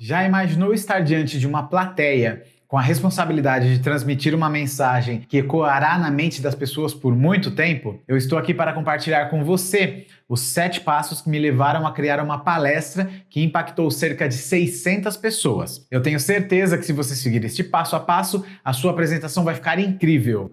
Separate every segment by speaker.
Speaker 1: Já imaginou estar diante de uma plateia com a responsabilidade de transmitir uma mensagem que ecoará na mente das pessoas por muito tempo? Eu estou aqui para compartilhar com você os 7 passos que me levaram a criar uma palestra que impactou cerca de 600 pessoas. Eu tenho certeza que se você seguir este passo a passo, a sua apresentação vai ficar incrível.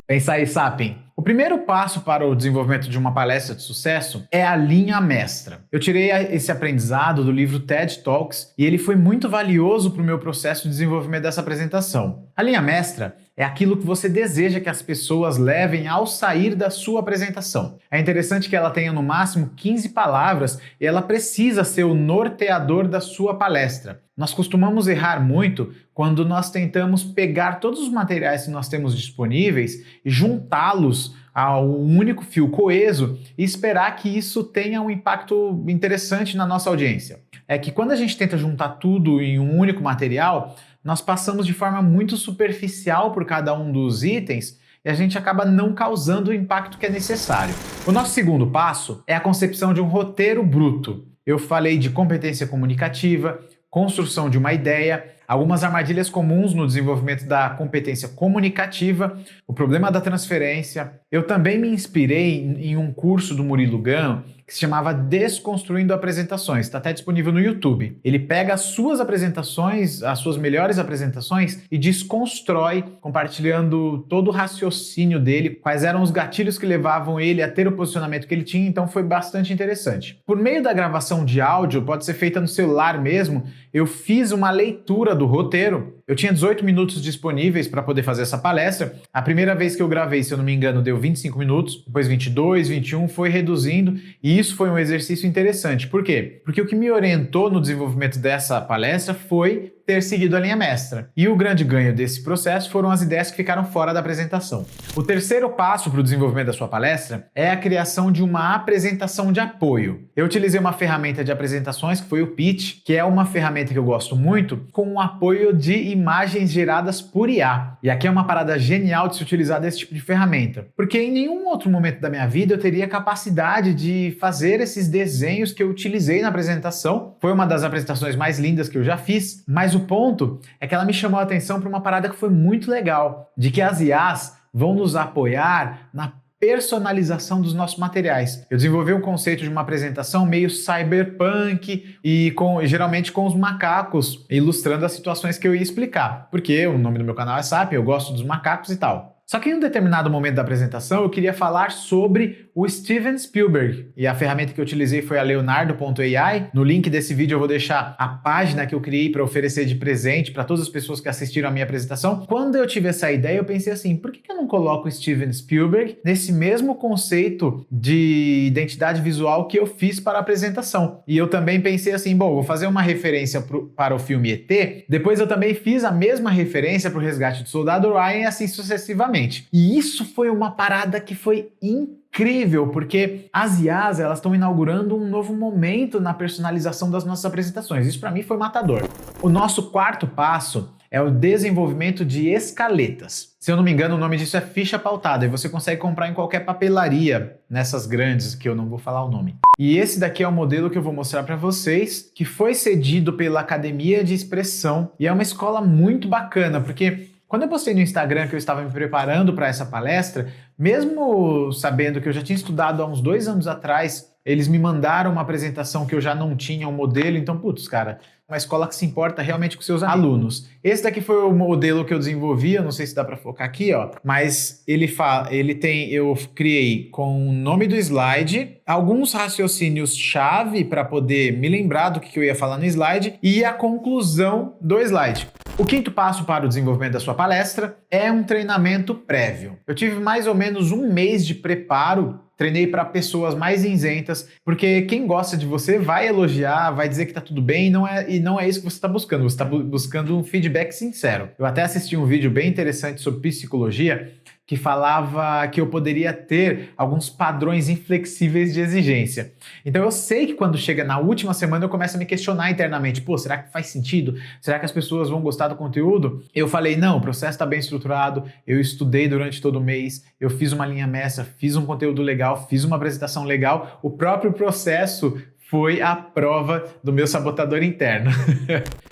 Speaker 1: Pensa aí, Sapien. O primeiro passo para o desenvolvimento de uma palestra de sucesso é a linha mestra. Eu tirei esse aprendizado do livro TED Talks e ele foi muito valioso para o meu processo de desenvolvimento dessa apresentação. A linha mestra é aquilo que você deseja que as pessoas levem ao sair da sua apresentação. É interessante que ela tenha no máximo 15 palavras e ela precisa ser o norteador da sua palestra. Nós costumamos errar muito quando nós tentamos pegar todos os materiais que nós temos disponíveis e juntá-los a um único fio coeso e esperar que isso tenha um impacto interessante na nossa audiência. É que quando a gente tenta juntar tudo em um único material, nós passamos de forma muito superficial por cada um dos itens e a gente acaba não causando o impacto que é necessário. O nosso segundo passo é a concepção de um roteiro bruto. Eu falei de competência comunicativa, construção de uma ideia, algumas armadilhas comuns no desenvolvimento da competência comunicativa, o problema da transferência. Eu também me inspirei em um curso do Murilo Gun que se chamava Desconstruindo Apresentações, está até disponível no YouTube. Ele pega as suas apresentações, as suas melhores apresentações e desconstrói, compartilhando todo o raciocínio dele, quais eram os gatilhos que levavam ele a ter o posicionamento que ele tinha, então foi bastante interessante. Por meio da gravação de áudio, pode ser feita no celular mesmo, eu fiz uma leitura do roteiro. Eu tinha 18 minutos disponíveis para poder fazer essa palestra. A primeira vez que eu gravei, se eu não me engano, deu 25 minutos, depois 22, 21, foi reduzindo, e isso foi um exercício interessante. Por quê? Porque o que me orientou no desenvolvimento dessa palestra foi ter seguido a linha mestra. E o grande ganho desse processo foram as ideias que ficaram fora da apresentação. O terceiro passo para o desenvolvimento da sua palestra é a criação de uma apresentação de apoio. Eu utilizei uma ferramenta de apresentações que foi o Pitch, que é uma ferramenta que eu gosto muito, com o apoio de imagens geradas por IA. E aqui é uma parada genial de se utilizar desse tipo de ferramenta, porque em nenhum outro momento da minha vida eu teria capacidade de fazer esses desenhos que eu utilizei na apresentação. Foi uma das apresentações mais lindas que eu já fiz, mas o ponto é que ela me chamou a atenção para uma parada que foi muito legal, de que as IAs vão nos apoiar na personalização dos nossos materiais. Eu desenvolvi um conceito de uma apresentação meio cyberpunk e geralmente com os macacos, ilustrando as situações que eu ia explicar, porque o nome do meu canal é Sapien, eu gosto dos macacos e tal. Só que em um determinado momento da apresentação eu queria falar sobre o Steven Spielberg e a ferramenta que eu utilizei foi a Leonardo.ai. No link desse vídeo eu vou deixar a página que eu criei para oferecer de presente para todas as pessoas que assistiram a minha apresentação. Quando eu tive essa ideia eu pensei assim, por que eu não coloco o Steven Spielberg nesse mesmo conceito de identidade visual que eu fiz para a apresentação? E eu também pensei assim, bom, vou fazer uma referência para o filme ET, depois eu também fiz a mesma referência para o Resgate do Soldado Ryan e assim sucessivamente. E isso foi uma parada que foi incrível, porque as IAs elas estão inaugurando um novo momento na personalização das nossas apresentações. Isso para mim foi matador. O nosso quarto passo é o desenvolvimento de escaletas. Se eu não me engano, o nome disso é ficha pautada e você consegue comprar em qualquer papelaria, nessas grandes, que eu não vou falar o nome. E esse daqui é o modelo que eu vou mostrar para vocês, que foi cedido pela Academia de Expressão e é uma escola muito bacana, porque quando eu postei no Instagram que eu estava me preparando para essa palestra, mesmo sabendo que eu já tinha estudado há uns 2 anos atrás, eles me mandaram uma apresentação que eu já não tinha um modelo, então, putz, cara, uma escola que se importa realmente com seus alunos. Esse daqui foi o modelo que eu desenvolvi, eu não sei se dá para focar aqui, ó, mas eu criei com o nome do slide, alguns raciocínios-chave para poder me lembrar do que eu ia falar no slide e a conclusão do slide. O quinto passo para o desenvolvimento da sua palestra é um treinamento prévio. Eu tive mais ou menos 1 mês de preparo, treinei para pessoas mais isentas, porque quem gosta de você vai elogiar, vai dizer que tá tudo bem, e não é isso que você está buscando, você está buscando um feedback sincero. Eu até assisti um vídeo bem interessante sobre psicologia, que falava que eu poderia ter alguns padrões inflexíveis de exigência. Então eu sei que quando chega na última semana eu começo a me questionar internamente, pô, será que faz sentido? Será que as pessoas vão gostar do conteúdo? Eu falei, não, o processo está bem estruturado, eu estudei durante todo o mês, eu fiz uma linha mestra, fiz um conteúdo legal, fiz uma apresentação legal, o próprio processo foi a prova do meu sabotador interno.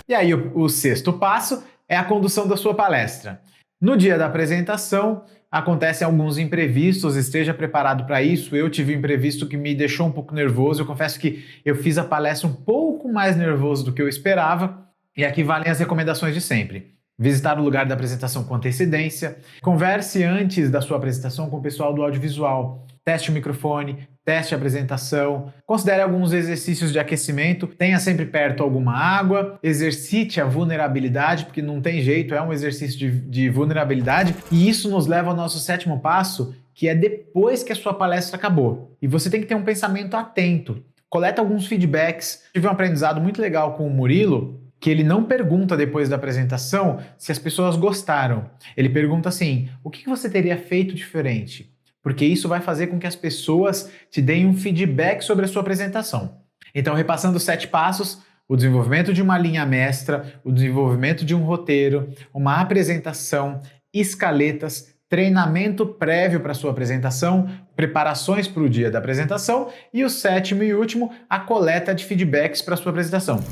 Speaker 1: E aí o sexto passo é a condução da sua palestra. No dia da apresentação, acontecem alguns imprevistos, esteja preparado para isso. Eu tive um imprevisto que me deixou um pouco nervoso. Eu confesso que eu fiz a palestra um pouco mais nervoso do que eu esperava. E aqui valem as recomendações de sempre. Visitar o lugar da apresentação com antecedência. Converse antes da sua apresentação com o pessoal do audiovisual. Teste o microfone, teste a apresentação, considere alguns exercícios de aquecimento, tenha sempre perto alguma água, exercite a vulnerabilidade, porque não tem jeito, é um exercício de vulnerabilidade, e isso nos leva ao nosso sétimo passo, que é depois que a sua palestra acabou. E você tem que ter um pensamento atento, coleta alguns feedbacks. Tive um aprendizado muito legal com o Murilo, que ele não pergunta depois da apresentação se as pessoas gostaram. Ele pergunta assim, o que você teria feito diferente? Porque isso vai fazer com que as pessoas te deem um feedback sobre a sua apresentação. Então, repassando os 7 passos, o desenvolvimento de uma linha mestra, o desenvolvimento de um roteiro, uma apresentação, escaletas, treinamento prévio para a sua apresentação, preparações para o dia da apresentação e o sétimo e último, a coleta de feedbacks para a sua apresentação.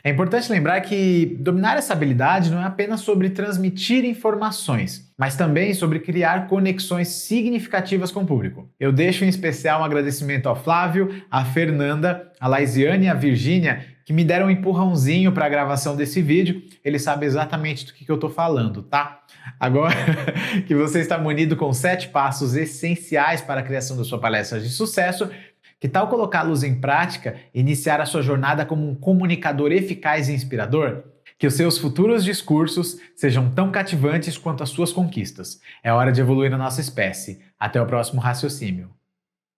Speaker 1: É importante lembrar que dominar essa habilidade não é apenas sobre transmitir informações, mas também sobre criar conexões significativas com o público. Eu deixo em especial um agradecimento ao Flávio, à Fernanda, à Laisiane e à Virgínia, que me deram um empurrãozinho para a gravação desse vídeo. Eles sabem exatamente do que eu estou falando, tá? Agora que você está munido com 7 passos essenciais para a criação da sua palestra de sucesso, que tal colocá-los em prática e iniciar a sua jornada como um comunicador eficaz e inspirador? Que os seus futuros discursos sejam tão cativantes quanto as suas conquistas. É hora de evoluir a nossa espécie. Até o próximo raciocínio.